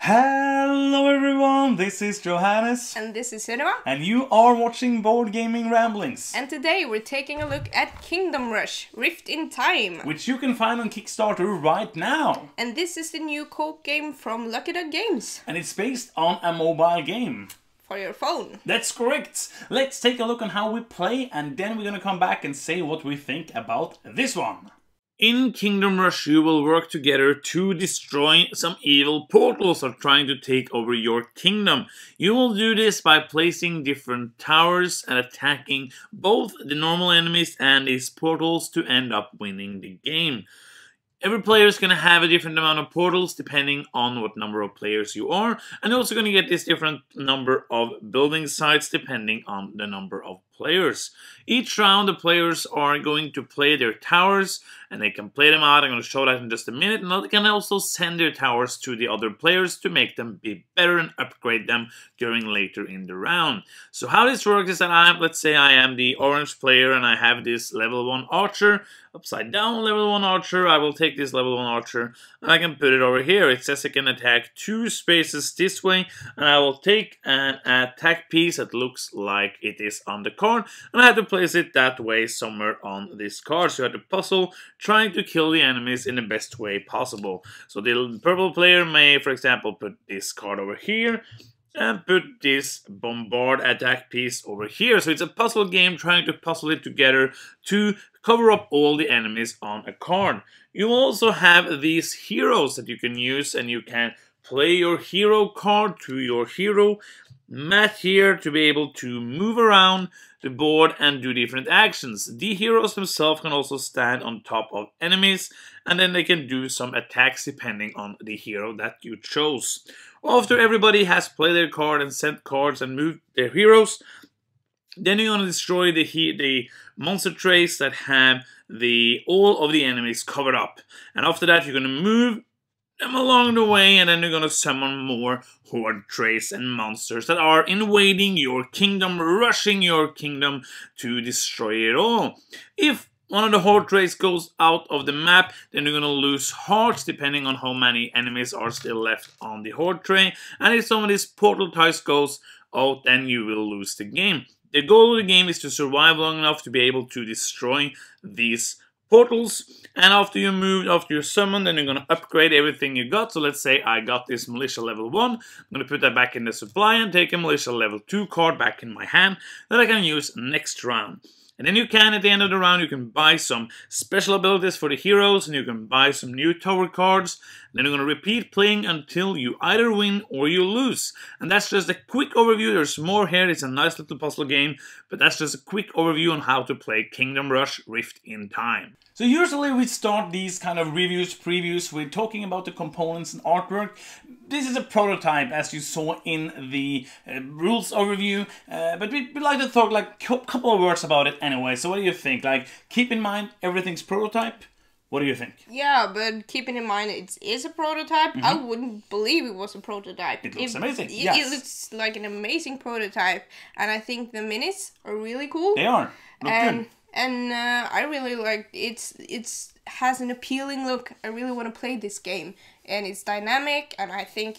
Hello everyone, this is Johannes. And this is Cinema. And you are watching Board Gaming Ramblings. And today we're taking a look at Kingdom Rush Rift in Time. Which you can find on Kickstarter right now. And this is the new co-op game from Lucky Duck Games. And it's based on a mobile game. For your phone. That's correct. Let's take a look on how we play and then we're gonna come back and say what we think about this one. In Kingdom Rush, you will work together to destroy some evil portals or trying to take over your kingdom. You will do this by placing different towers and attacking both the normal enemies and these portals to end up winning the game. Every player is going to have a different amount of portals depending on what number of players you are, and you're also going to get this different number of building sites depending on the number of players. Each round the players are going to play their towers and they can play them out. I'm going to show that in just a minute, and they can also send their towers to the other players to make them be better and upgrade them during later in the round. So how this works is that let's say I am the orange player and I have this level 1 archer, upside down level 1 archer. I will take this level 1 archer and I can put it over here. It says I can attack 2 spaces this way, and I will take an attack piece that looks like it is on the card, and I have to place it that way somewhere on this card. So you have to puzzle trying to kill the enemies in the best way possible. So the purple player may, for example, put this card over here and put this bombard attack piece over here. So it's a puzzle game trying to puzzle it together to cover up all the enemies on a card. You also have these heroes that you can use, and you can play your hero card to your hero mat here to be able to move around the board and do different actions. The heroes themselves can also stand on top of enemies, and then they can do some attacks depending on the hero that you chose. After everybody has played their card and sent cards and moved their heroes, then you're going to destroy the monster trays that have all of the enemies covered up. And after that you're going to move them along the way, and then you're going to summon more horde trays and monsters that are invading your kingdom, rushing your kingdom to destroy it all. If one of the horde trays goes out of the map, then you're going to lose hearts depending on how many enemies are still left on the horde tray. And if some of these portal tiles goes out, then you will lose the game. The goal of the game is to survive long enough to be able to destroy these portals, and after you summon, then you're going to upgrade everything you got. So let's say I got this militia level 1, I'm going to put that back in the supply and take a militia level 2 card back in my hand that I can use next round. And then you can, at the end of the round, you can buy some special abilities for the heroes, and you can buy some new tower cards. And then you're going to repeat playing until you either win or you lose. And that's just a quick overview. There's more here. It's a nice little puzzle game, but that's just a quick overview on how to play Kingdom Rush Rift in Time. So usually we start these kind of previews with talking about the components and artwork. This is a prototype, as you saw in the rules overview, but we'd like to talk like a couple of words about it anyway. So what do you think? Like, keep in mind everything's prototype. What do you think? Yeah, but keeping in mind it is a prototype, I wouldn't believe it was a prototype. It looks amazing. It looks like an amazing prototype, and I think the minis are really cool. They are. Look good. And I really like it has an appealing look. I really want to play this game, and it's dynamic, and I think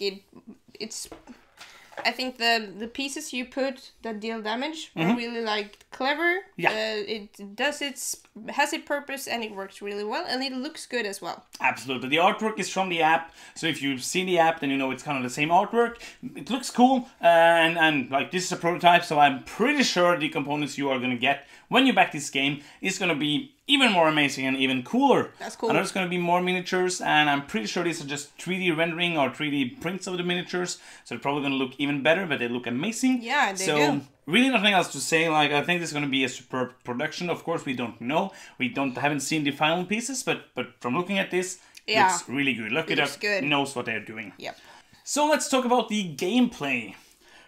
I think the pieces you put that deal damage are really like clever. Yeah. It has its purpose, and it works really well, and it looks good as well. Absolutely. The artwork is from the app, so if you've seen the app, then you know it's kind of the same artwork. It looks cool, and like this is a prototype, so I'm pretty sure the components you are going to get when you back this game is going to be even more amazing and even cooler. That's cool. I know there's going to be more miniatures, and I'm pretty sure these are just 3D rendering or 3D prints of the miniatures, so they're probably going to look even better, but they look amazing. Yeah, they do. Really nothing else to say. Like, I think this is going to be a superb production. Of course, we don't know. Haven't seen the final pieces, but from looking at this, it looks really good. Lucky Duck knows what they're doing. Yep. So let's talk about the gameplay.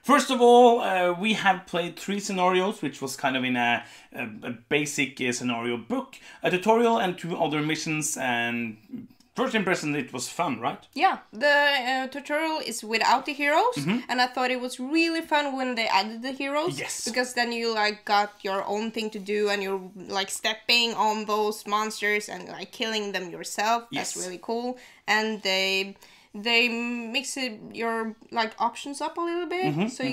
First of all, we have played 3 scenarios, which was kind of in a basic scenario book, a tutorial, and 2 other missions, and first impression, it was fun, right? Yeah, the tutorial is without the heroes, and I thought it was really fun when they added the heroes. Yes. Because then you like got your own thing to do, and you're like stepping on those monsters and like killing them yourself. Yes. That's really cool. And they they mix your like options up a little bit, so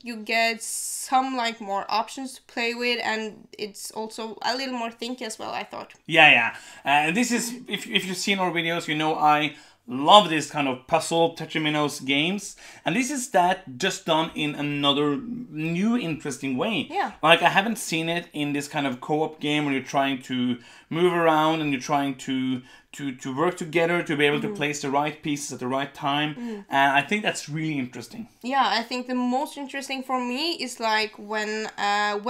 you get some like more options to play with, and it's also a little more thinky as well, I thought. Yeah. This is, if you've seen our videos, you know I love this kind of puzzle Tetriminos games, and this is that just done in another new interesting way. Yeah. Like, I haven't seen it in this kind of co-op game where you're trying to move around and you're trying to work together to be able to place the right pieces at the right time, and I think that's really interesting. Yeah, I think the most interesting for me is like when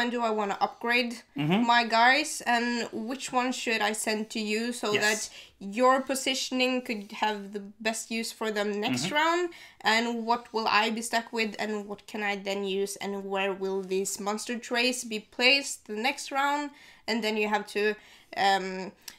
do I want to upgrade my guys, and which one should I send to you, so that your positioning could have the best use for them next round, and what will I be stuck with, and what can I then use, and where will these monster trays be placed the next round, and then you have to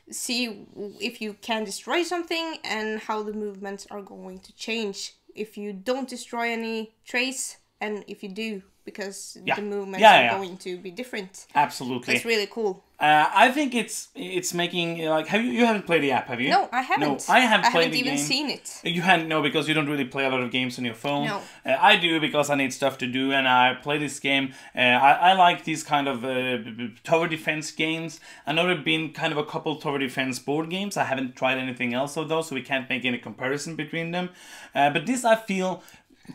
see if you can destroy something and how the movements are going to change if you don't destroy any trays, and if you do, because the movements are going to be different. Absolutely. It's really cool. I think it's making, like, you haven't played the app, have you? No, I haven't. No, I haven't played the game. I haven't even seen it. You hadn't, no, because you don't really play a lot of games on your phone. No. I do, because I need stuff to do, and I play this game. I like these kind of tower defense games. I know there have been kind of a couple tower defense board games. I haven't tried anything else of those, so we can't make any comparison between them. But this, I feel,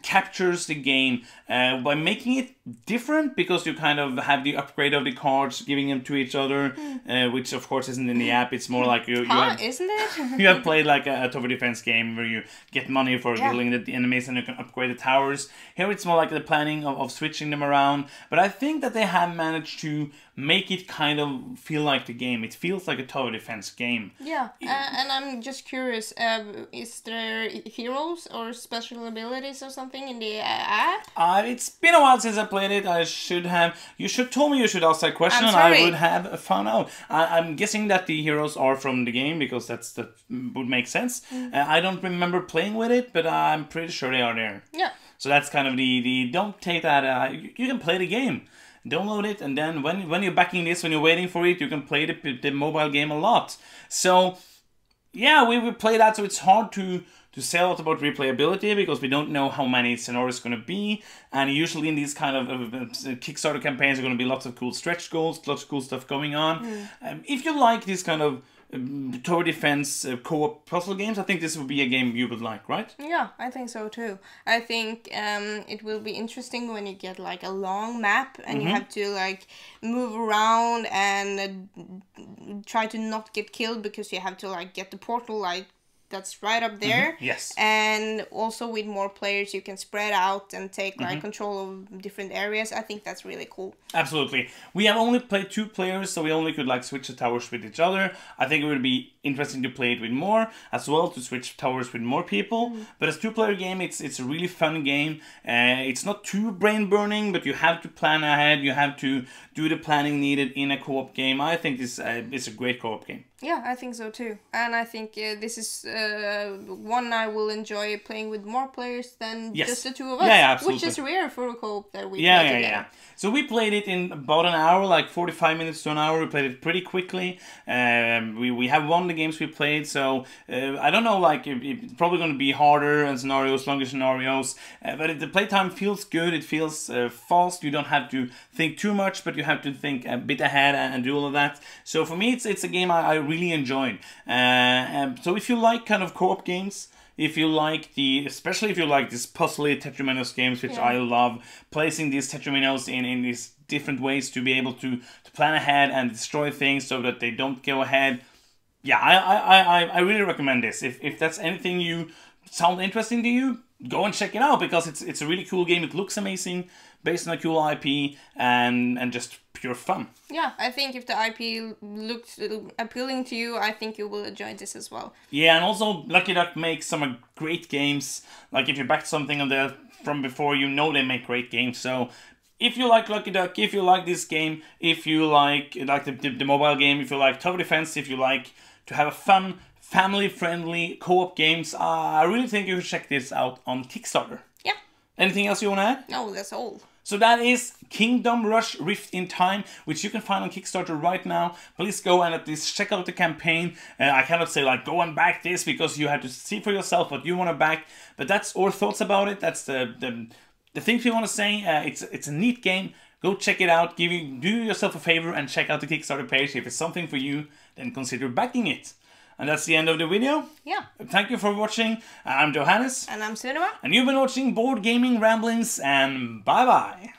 captures the game by making it different, because you kind of have the upgrade of the cards, giving them to each other, which of course isn't in the app. It's more like you have, isn't it? you have played like a tower defense game where you get money for killing the enemies and you can upgrade the towers. Here it's more like the planning of switching them around, but I think that they have managed to make it kind of feel like the game. It feels like a tower defense game. Yeah, and I'm just curious, is there heroes or special abilities or something in the app? It's been a while since I played it. I should have. You should told me you should ask that question, and I would have found out. I'm guessing that the heroes are from the game, because that would make sense. I don't remember playing with it, but I'm pretty sure they are there. Yeah. So that's kind of the don't take that. You can play the game. Download it, and then when you're backing this, when you're waiting for it, you can play the mobile game a lot. So yeah, we will play that. So it's hard to say a lot about replayability, because we don't know how many scenarios going to be, and usually in these kind of Kickstarter campaigns are going to be lots of cool stretch goals, lots of cool stuff going on. If you like this kind of tower defense co-op puzzle games, I think this would be a game you would like, right? Yeah, I think so too. I think it will be interesting when you get like a long map and you have to like move around and try to not get killed, because you have to like get the portal like that's right up there. Yes. And also with more players you can spread out and take like control of different areas. I think that's really cool. Absolutely. We have only played 2 players, so we only could like switch the towers with each other. I think it would be interesting to play it with more as well, to switch towers with more people. But as 2-player game, it's a really fun game. It's not too brain burning, but you have to plan ahead. You have to do the planning needed in a co-op game. I think this it's a great co-op game. Yeah, I think so too. And I think this is one I will enjoy playing with more players than just the 2 of us. Yeah, absolutely. Which is rare for a co-op that we play together. Yeah. So we played it in about an hour, like 45 minutes to an hour. We played it pretty quickly. We have won the games we played, so I don't know, like it's probably going to be harder and scenarios, longer scenarios. But the playtime feels good. It feels fast. You don't have to think too much, but you have to think a bit ahead and do all of that. So for me, it's a game I really enjoyed. So if you like kind of co-op games, if you like especially if you like these puzzly Tetriminos games, which I love, placing these Tetriminos in these different ways to be able to plan ahead and destroy things so that they don't go ahead. Yeah, I really recommend this. If that's anything you sound interesting to you, go and check it out, because it's a really cool game. It looks amazing, based on a cool IP, and just pure fun. Yeah, I think if the IP looks appealing to you, I think you will enjoy this as well. Yeah, and also Lucky Duck makes some great games. Like if you backed something on there from before, you know they make great games. So if you like Lucky Duck, if you like this game, if you like the mobile game, if you like tower defense, if you like to have a fun, family-friendly co-op games, I really think you should check this out on Kickstarter. Yeah. Anything else you want to add? No, that's all. So that is Kingdom Rush Rift in Time, which you can find on Kickstarter right now. Please go and at least check out the campaign. I cannot say like go and back this because you have to see for yourself what you want to back. But that's our thoughts about it. That's the things we want to say. It's a neat game. Go check it out. Do yourself a favor and check out the Kickstarter page. If it's something for you, then consider backing it. And that's the end of the video. Yeah. Thank you for watching. I'm Johannes. And I'm Cinema. And you've been watching Board Gaming Ramblings, and bye-bye.